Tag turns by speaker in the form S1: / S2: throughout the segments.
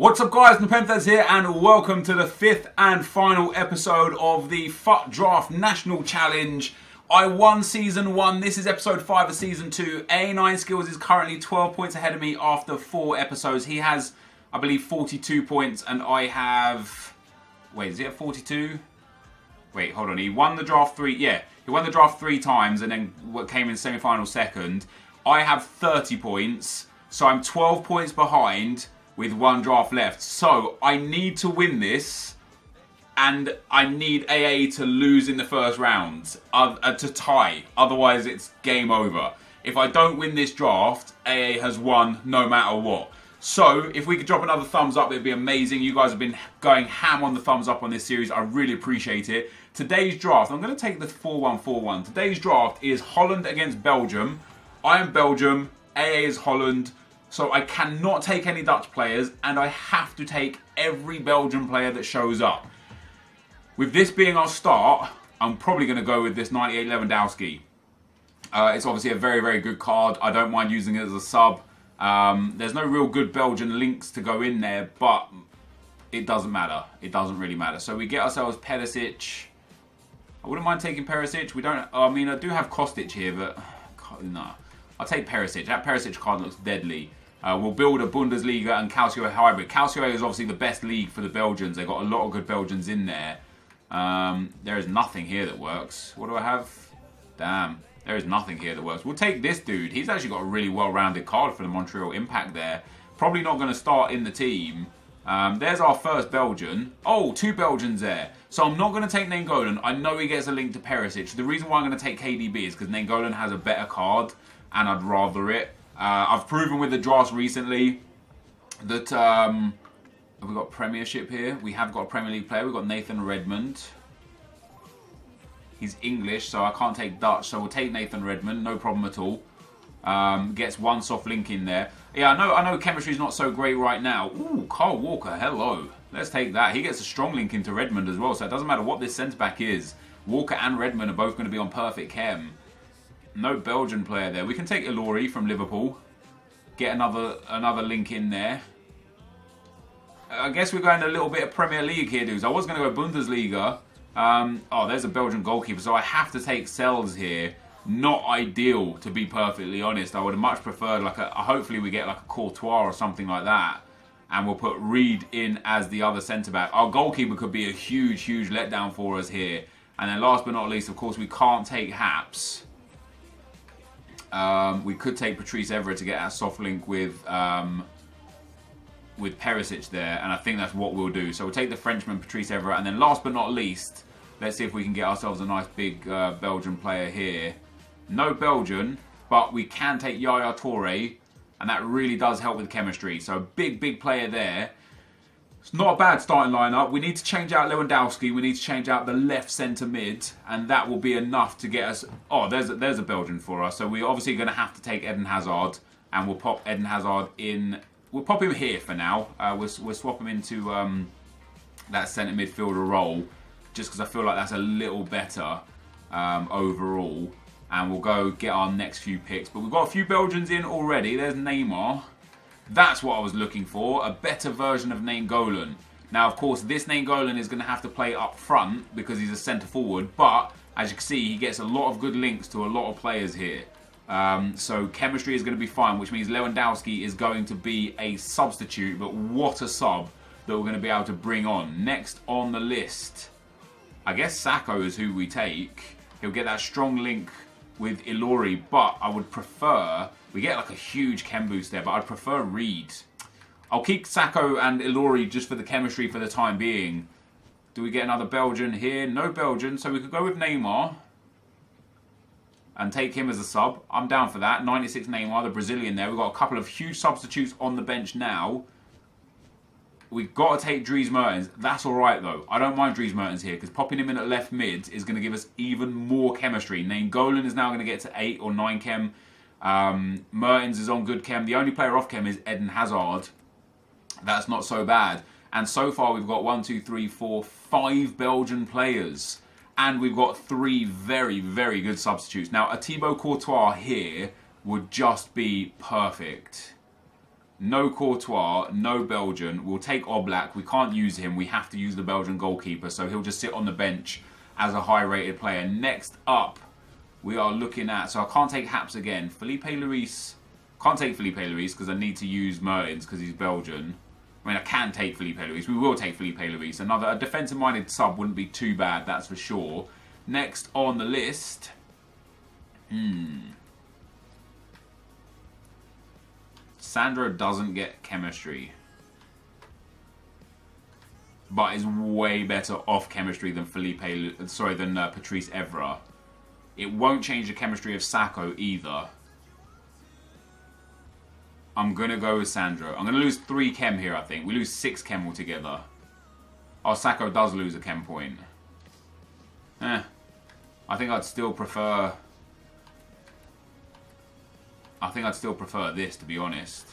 S1: What's up guys, NepentheZ here and welcome to the 5th and final episode of the FUT Draft National Challenge. I won Season 1, this is Episode 5 of Season 2. A9 Skills is currently 12 points ahead of me after 4 episodes. He has, I believe, 42 points and I have... Wait, is he at 42? Wait, hold on, he won the draft 3... Yeah, he won the draft 3 times and then came in semi-final second. I have 30 points, so I'm 12 points behind with 1 draft left. So I need to win this and I need AA to lose in the first round to tie. Otherwise it's game over. If I don't win this draft, AA has won no matter what. So if we could drop another thumbs up, it'd be amazing. You guys have been going ham on the thumbs up on this series. I really appreciate it. Today's draft, I'm going to take the 4-1-4-1. Today's draft is Holland against Belgium. I am Belgium, AA is Holland. So I cannot take any Dutch players and I have to take every Belgian player that shows up. With this being our start, I'm probably going to go with this 98 Lewandowski. It's obviously a very, very good card. I don't mind using it as a sub. There's no real good Belgian links to go in there, but it doesn't matter. It doesn't really matter. So we get ourselves Perisic. I wouldn't mind taking Perisic. We don't. I mean, I do have Kostic here, but no. I'll take Perisic. That Perisic card looks deadly. We'll build a Bundesliga and Calcio hybrid. Calcio is obviously the best league for the Belgians. They've got a lot of good Belgians in there. There is nothing here that works. What do I have? Damn. There is nothing here that works. We'll take this dude. He's actually got a really well-rounded card for the Montreal Impact there. Probably not going to start in the team. There's our first Belgian. Oh, 2 Belgians there. So I'm not going to take Nainggolan. I know he gets a link to Perisic. The reason why I'm going to take KDB is because Nainggolan has a better card and I'd rather it. I've proven with the drafts recently that we've got Premiership here. We have got a Premier League player. We've got Nathan Redmond. He's English, so I can't take Dutch. So we'll take Nathan Redmond, no problem at all. Gets 1 soft link in there. Yeah, I know chemistry's not so great right now. Ooh, Kyle Walker, hello. Let's take that. He gets a strong link into Redmond as well, so it doesn't matter what this centre-back is. Walker and Redmond are both going to be on perfect chem. No Belgian player there. We can take Ilori from Liverpool. Get another link in there. I guess we're going a little bit of Premier League here, dudes. I was going to go Bundesliga. Oh, there's a Belgian goalkeeper, so I have to take Sells here. Not ideal, to be perfectly honest. I would have much preferred, like hopefully we get like a Courtois or something like that. And we'll put Reed in as the other centre-back. Our goalkeeper could be a huge, huge letdown for us here. And then last but not least, of course, we can't take Haps. We could take Patrice Evra to get our soft link with Perisic there, and I think that's what we'll do. So we'll take the Frenchman, Patrice Evra, and then last but not least, let's see if we can get ourselves a nice big Belgian player here. No Belgian, but we can take Yaya Toure, and that really does help with chemistry. So big player there. It's not a bad starting lineup. We need to change out Lewandowski. We need to change out the left centre mid, and that will be enough to get us. Oh, there's a Belgian for us. So we're obviously going to have to take Eden Hazard, and we'll pop Eden Hazard in. We'll pop him here for now. We'll swap him into that centre midfielder role, just because I feel like that's a little better overall. And we'll go get our next few picks. But we've got a few Belgians in already. There's Neymar. That's what I was looking for, a better version of Nainggolan. Now, of course, this Nainggolan is going to have to play up front because he's a centre-forward, but as you can see, he gets a lot of good links to a lot of players here. So chemistry is going to be fine, which means Lewandowski is going to be a substitute, but what a sub that we're going to be able to bring on. Next on the list, I guess Sacco is who we take. He'll get that strong link with Ilori, but I would prefer... We get like a huge chem boost there, but I'd prefer Reed. I'll keep Sacco and Ilori just for the chemistry for the time being. Do we get another Belgian here? No Belgian, so we could go with Neymar and take him as a sub. I'm down for that. 96 Neymar, the Brazilian there. We've got a couple of huge substitutes on the bench now. We've got to take Dries Mertens. That's all right, though. I don't mind Dries Mertens here, because popping him in at left mid is going to give us even more chemistry. Nainggolan is now going to get to 8 or 9 chem. Mertens is on good chem. The only player off chem is Eden Hazard. That's not so bad. And so far we've got 1, 2, 3, 4, 5 Belgian players. And we've got 3 very, very good substitutes. Now, a Thibaut Courtois here would just be perfect. No Courtois, no Belgian. We'll take Oblak. We can't use him. We have to use the Belgian goalkeeper, so he'll just sit on the bench as a high-rated player. Next up, we are looking at... So I can't take Haps again. Felipe Luis. Can't take Felipe Luis because I need to use Mertens because he's Belgian. I mean, I can take Felipe Luis. We will take Felipe Luis. A defensive-minded sub wouldn't be too bad, that's for sure. Next on the list... Sandro doesn't get chemistry, but is way better off chemistry than Patrice Evra. It won't change the chemistry of Sacco either. I'm gonna go with Sandro. I'm gonna lose 3 chem here, I think. We lose 6 chem altogether. Oh, Sacco does lose a chem point. I think I'd still prefer... this, to be honest.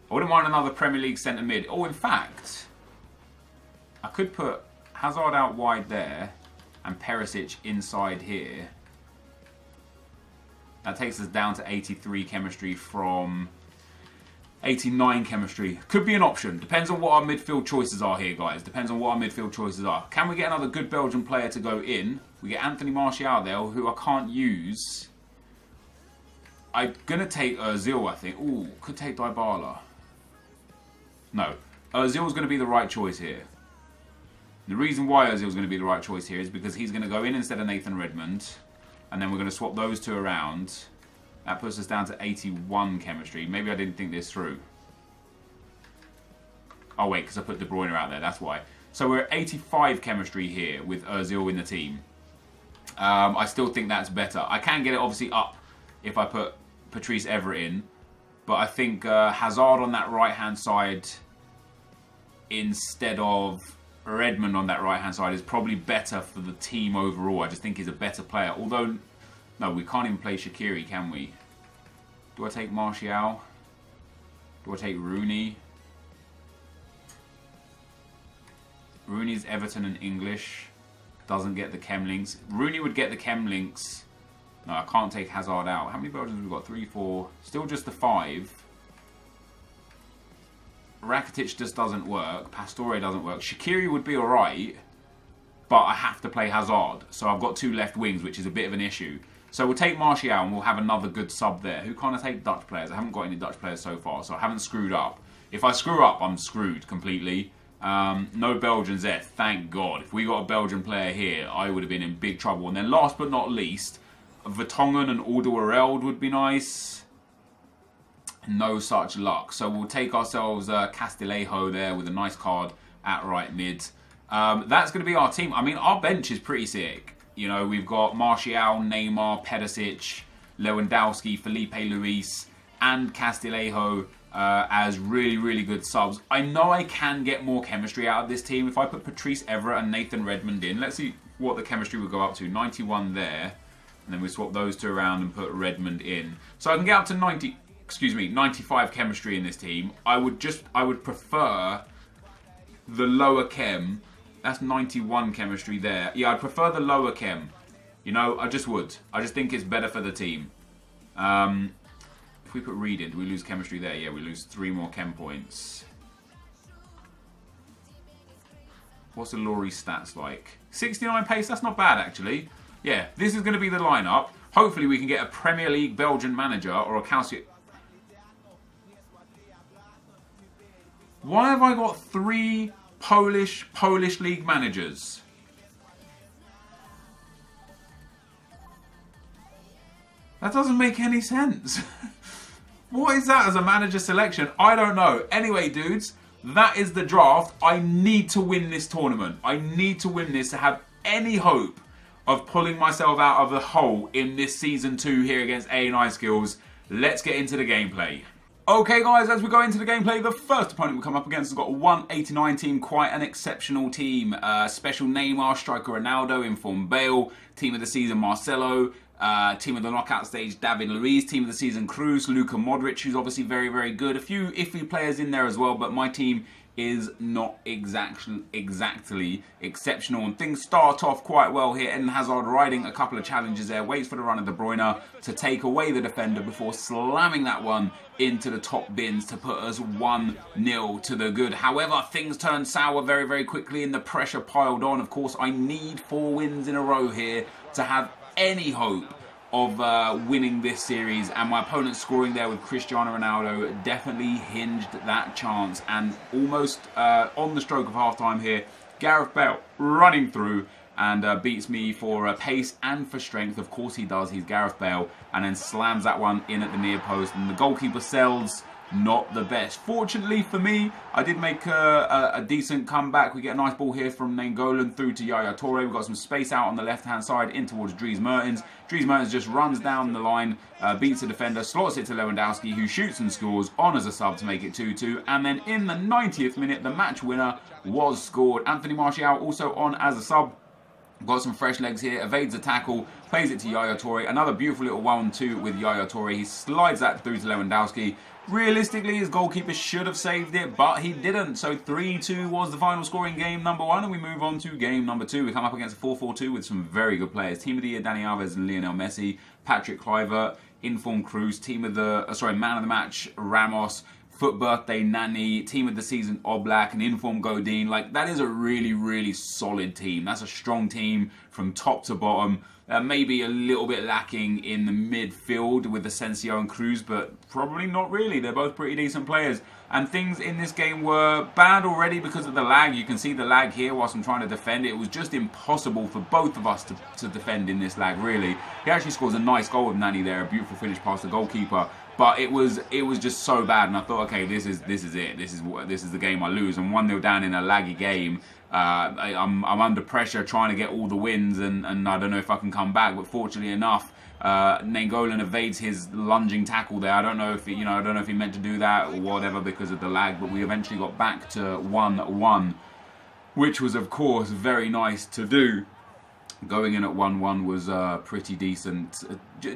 S1: I wouldn't mind another Premier League centre mid. Oh, in fact, I could put Hazard out wide there and Perisic inside here. That takes us down to 83 chemistry from 89 chemistry. Could be an option. Depends on what our midfield choices are here, guys. Depends on what our midfield choices are. Can we get another good Belgian player to go in? We get Anthony Martial there, who I can't use. I'm going to take Ozil, I think. Ooh, could take Dybala. No. Ozil's going to be the right choice here. The reason why Ozil's going to be the right choice here is because he's going to go in instead of Nathan Redmond. And then we're going to swap those two around. That puts us down to 81 chemistry. Maybe I didn't think this through. Oh, wait, because I put De Bruyne out there. That's why. So we're at 85 chemistry here with Ozil in the team. I still think that's better. I can get it, obviously, up if I put Patrice Evra in. But I think Hazard on that right-hand side instead of Redmond on that right-hand side is probably better for the team overall. I just think he's a better player. Although, no, we can't even play Shaqiri, can we? Do I take Martial? Do I take Rooney? Rooney's Everton and English. Doesn't get the chem links. Rooney would get the chem links. No, I can't take Hazard out. How many Belgians have we got? 3, 4. Still just the 5. Rakitic just doesn't work. Pastore doesn't work. Shaqiri would be alright, but I have to play Hazard. So I've got 2 left wings, which is a bit of an issue. So we'll take Martial and we'll have another good sub there. Who can't I take? Dutch players. I haven't got any Dutch players so far, so I haven't screwed up. If I screw up, I'm screwed completely. No Belgians there, thank God. If we got a Belgian player here, I would have been in big trouble. And then last but not least, Vertonghen and Alderweireld would be nice. No such luck. So we'll take ourselves Castillejo there with a nice card at right mid. That's going to be our team. I mean, our bench is pretty sick. You know, we've got Martial, Neymar, Perisic, Lewandowski, Felipe Luis, and Castillejo as really, really good subs. I know I can get more chemistry out of this team if I put Patrice Evra and Nathan Redmond in. Let's see what the chemistry would go up to. 91 there. And then we swap those two around and put Redmond in. So I can get up to 95 chemistry in this team. I would prefer the lower chem. That's 91 chemistry there. Yeah, I'd prefer the lower chem. You know, I just would. I just think it's better for the team. If we put Reed in, do we lose chemistry there? Yeah, we lose 3 more chem points. What's the Laurie stats like? 69 pace, that's not bad actually. Yeah, this is going to be the lineup. Hopefully we can get a Premier League Belgian manager or a Calcio... Why have I got 3 Polish League managers? That doesn't make any sense. What is that as a manager selection? I don't know. Anyway, dudes, that is the draft. I need to win this tournament. I need to win this to have any hope of pulling myself out of the hole in this Season 2 here against A&I Skills. Let's get into the gameplay. Okay guys, as we go into the gameplay, the first opponent we come up against has got a 189 team, quite an exceptional team. Special Neymar, striker Ronaldo, informed Bale, team of the season Marcelo, team of the knockout stage David Luiz, team of the season Cruz, Luka Modric, who's obviously very, very good. A few iffy players in there as well, but my team is not exactly exceptional. And things start off quite well here. Eden Hazard riding a couple of challenges there, waits for the run of De Bruyne to take away the defender before slamming that one into the top bins to put us 1-0 to the good. However, things turned sour very, very quickly and the pressure piled on. Of course, I need 4 wins in a row here to have any hope of winning this series, and my opponent scoring there with Cristiano Ronaldo definitely hinged that chance. And almost on the stroke of half-time here, Gareth Bale running through and beats me for pace and for strength. Of course he does, he's Gareth Bale, and then slams that one in at the near post, and the goalkeeper sells. Not the best. Fortunately for me, I did make a decent comeback. We get a nice ball here from Nainggolan through to Yaya Toure. We've got some space out on the left-hand side in towards Dries Mertens. Dries Mertens just runs down the line, beats the defender, slots it to Lewandowski, who shoots and scores on as a sub to make it 2-2. And then in the 90th minute, the match winner was scored. Anthony Martial also on as a sub. Got some fresh legs here, evades the tackle, plays it to Yaya Toure. Another beautiful little 1-2 with Yaya Toure. He slides that through to Lewandowski. Realistically, his goalkeeper should have saved it, but he didn't. So 3-2 was the final score in game number 1, and we move on to game number 2. We come up against a 4-4-2 with some very good players. Team of the year, Dani Alves and Lionel Messi. Patrick Kluivert, informed Cruz. Team of the, man of the match, Ramos. Foot birthday, Nani. Team of the season, Oblak. And informed Godin. Like, that is a really, really solid team. That's a strong team from top to bottom. Maybe a little bit lacking in the midfield with Asensio and Cruz, but probably not really. They're both pretty decent players. And things in this game were bad already because of the lag. You can see the lag here whilst I'm trying to defend. It was just impossible for both of us to defend in this lag, really. He actually scores a nice goal with Nani there, a beautiful finish past the goalkeeper. But it was just so bad, and I thought, okay, this is it. This is the game I lose. I'm 1-0 down in a laggy game. I'm under pressure trying to get all the wins, and I don't know if I can come back. But fortunately enough, Nainggolan evades his lunging tackle there. I don't know if he, I don't know if he meant to do that or whatever because of the lag. But we eventually got back to 1-1, which was of course very nice to do. Going in at 1-1 was pretty decent.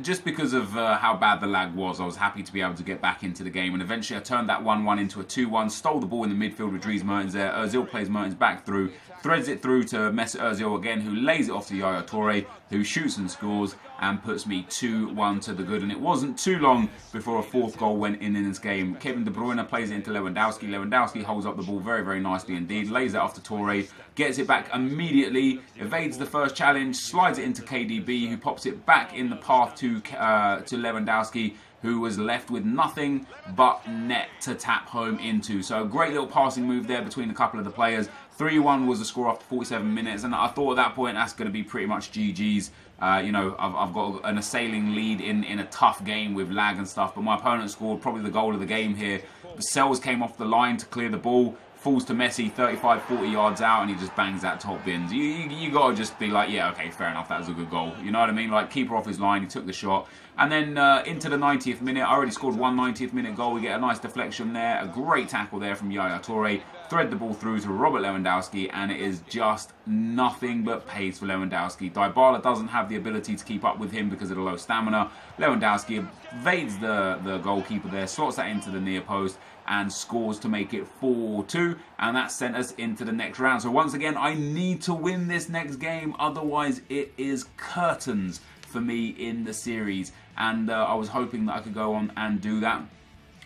S1: Just because of how bad the lag was, I was happy to be able to get back into the game. And eventually I turned that 1-1 into a 2-1. Stole the ball in the midfield with Dries Mertens there. Ozil plays Mertens back through. Threads it through to Mesut Ozil again, who lays it off to Yaya Toure, who shoots and scores and puts me 2-1 to the good. And it wasn't too long before a 4th goal went in this game. Kevin De Bruyne plays it into Lewandowski. Lewandowski holds up the ball very, very nicely indeed. Lays it off to Toure. Gets it back immediately. Evades the first challenge. Slides it into KDB, who pops it back in the path to Lewandowski, who was left with nothing but net to tap home into. So a great little passing move there between a couple of the players. 3-1 was the score after 47 minutes, and I thought at that point that's going to be pretty much GG's. I've got an assailing lead in a tough game with lag and stuff, but my opponent scored probably the goal of the game here. Sells came off the line to clear the ball, falls to Messi 35-40 yards out, and he just bangs that top bins. You got to just be like, yeah, okay, fair enough, that was a good goal. You know what I mean? Like, keeper off his line, he took the shot. And then into the 90th minute, I already scored one 90th minute goal. We get a nice deflection there, a great tackle there from Yaya Toure. Thread the ball through to Robert Lewandowski, and it is just nothing but pace for Lewandowski. Dybala doesn't have the ability to keep up with him because of the low stamina. Lewandowski evades the goalkeeper there, slots that into the near post, and scores to make it 4-2, and that sent us into the next round. So once again, I need to win this next game, otherwise it is curtains for me in the series. And I was hoping that I could go on and do that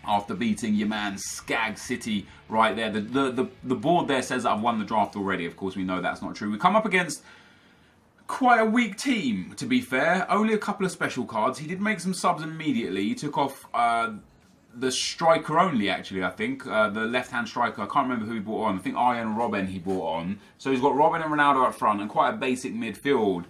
S1: after beating your man Skag City right there. The board there says that I've won the draft already. Of course, we know that's not true. We come up against quite a weak team, to be fair. Only a couple of special cards. He did make some subs immediately. He took off the striker only, actually, I think. The left-hand striker. I can't remember who he brought on. I think Arjen Robben he brought on. So he's got Robben and Ronaldo up front and quite a basic midfield.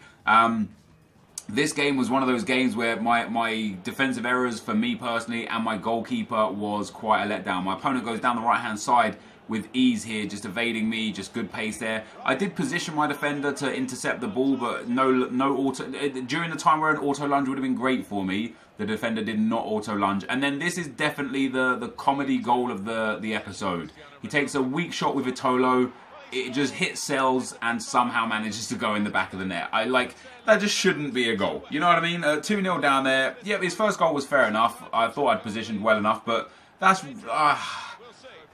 S1: This game was one of those games where my defensive errors for me personally and my goalkeeper was quite a letdown. My opponent goes down the right-hand side with ease here, just evading me, just good pace there. I did position my defender to intercept the ball, but no auto. During the time where an auto lunge would have been great for me, the defender did not auto lunge. And then this is definitely the comedy goal of the episode. He takes a weak shot with Vitolo. It just hits cells and somehow manages to go in the back of the net. That just shouldn't be a goal. You know what I mean? 2-0 down there. Yeah, his first goal was fair enough. I thought I'd positioned well enough, but that's...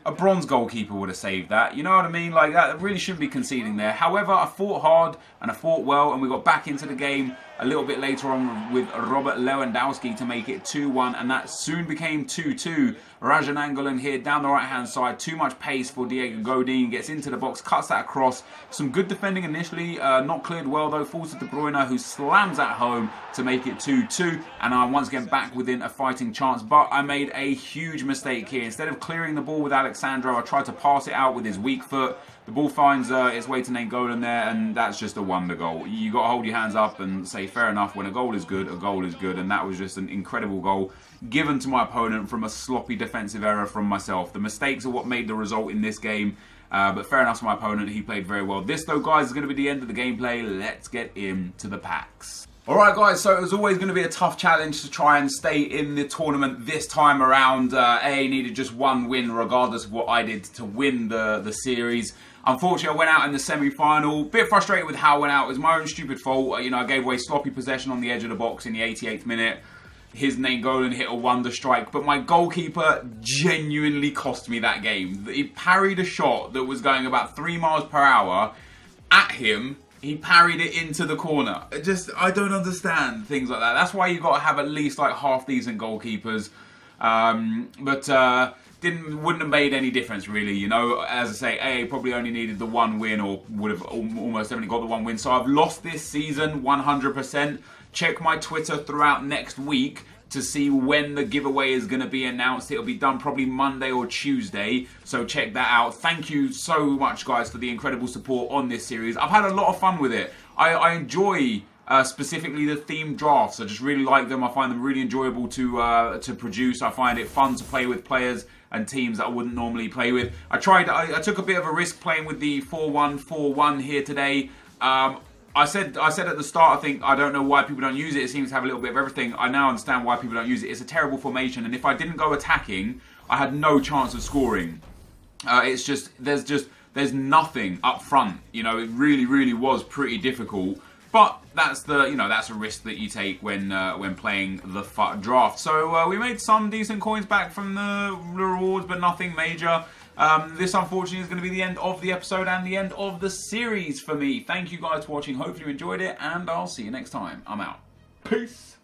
S1: a bronze goalkeeper would have saved that. You know what I mean? Like, that really shouldn't be conceding there. However, I fought hard and I fought well, and we got back into the game a little bit later on with Robert Lewandowski to make it 2-1, and that soon became 2-2. Rajan Angolan here down the right-hand side. Too much pace for Diego Godin. Gets into the box, cuts that across. Some good defending initially. Not cleared well, though. Falls to De Bruyne, who slams at home to make it 2-2. And I'm once again back within a fighting chance. But I made a huge mistake here. Instead of clearing the ball with Alexandro, I tried to pass it out with his weak foot. The ball finds its way to Nainggolan there, and that's just a wonder goal. You got to hold your hands up and say, fair enough, when a goal is good, and that was just an incredible goal given to my opponent from a sloppy defensive error from myself. The mistakes are what made the result in this game, but fair enough to my opponent. He played very well. This, though, guys, is going to be the end of the gameplay. Let's get into the packs. Alright guys, so it was always going to be a tough challenge to try and stay in the tournament this time around. AA needed just one win regardless of what I did to win the series. Unfortunately, I went out in the semi-final. Bit frustrated with how I went out. It was my own stupid fault. You know, I gave away sloppy possession on the edge of the box in the 88th minute. His Nainggolan hit a wonder strike, but my goalkeeper genuinely cost me that game. He parried a shot that was going about 3 miles per hour at him. He parried it into the corner. I don't understand things like that. That's why you got to have at least like half decent goalkeepers. Wouldn't have made any difference really. You know, as I say, AA probably only needed the one win, or would have almost definitely got the one win. So I've lost this season 100%. Check my Twitter throughout next week to see when the giveaway is going to be announced. It'll be done probably Monday or Tuesday, so check that out. Thank you so much, guys, for the incredible support on this series. I've had a lot of fun with it. I enjoy specifically the themed drafts. I just really like them. I find them really enjoyable to produce. I find it fun to play with players and teams that I wouldn't normally play with. I took a bit of a risk playing with the 4-1-4-1 here today. I said at the start, I think, I don't know why people don't use it. It seems to have a little bit of everything. I now understand why people don't use it. It's a terrible formation, and if I didn't go attacking, I had no chance of scoring. It's just there's nothing up front. You know, it really was pretty difficult. But that's that's a risk that you take when playing the FUT draft. So we made some decent coins back from the rewards, but nothing major. This unfortunately is going to be the end of the episode and the end of the series for me. Thank you guys for watching. Hopefully you enjoyed it, and I'll see you next time. I'm out. Peace.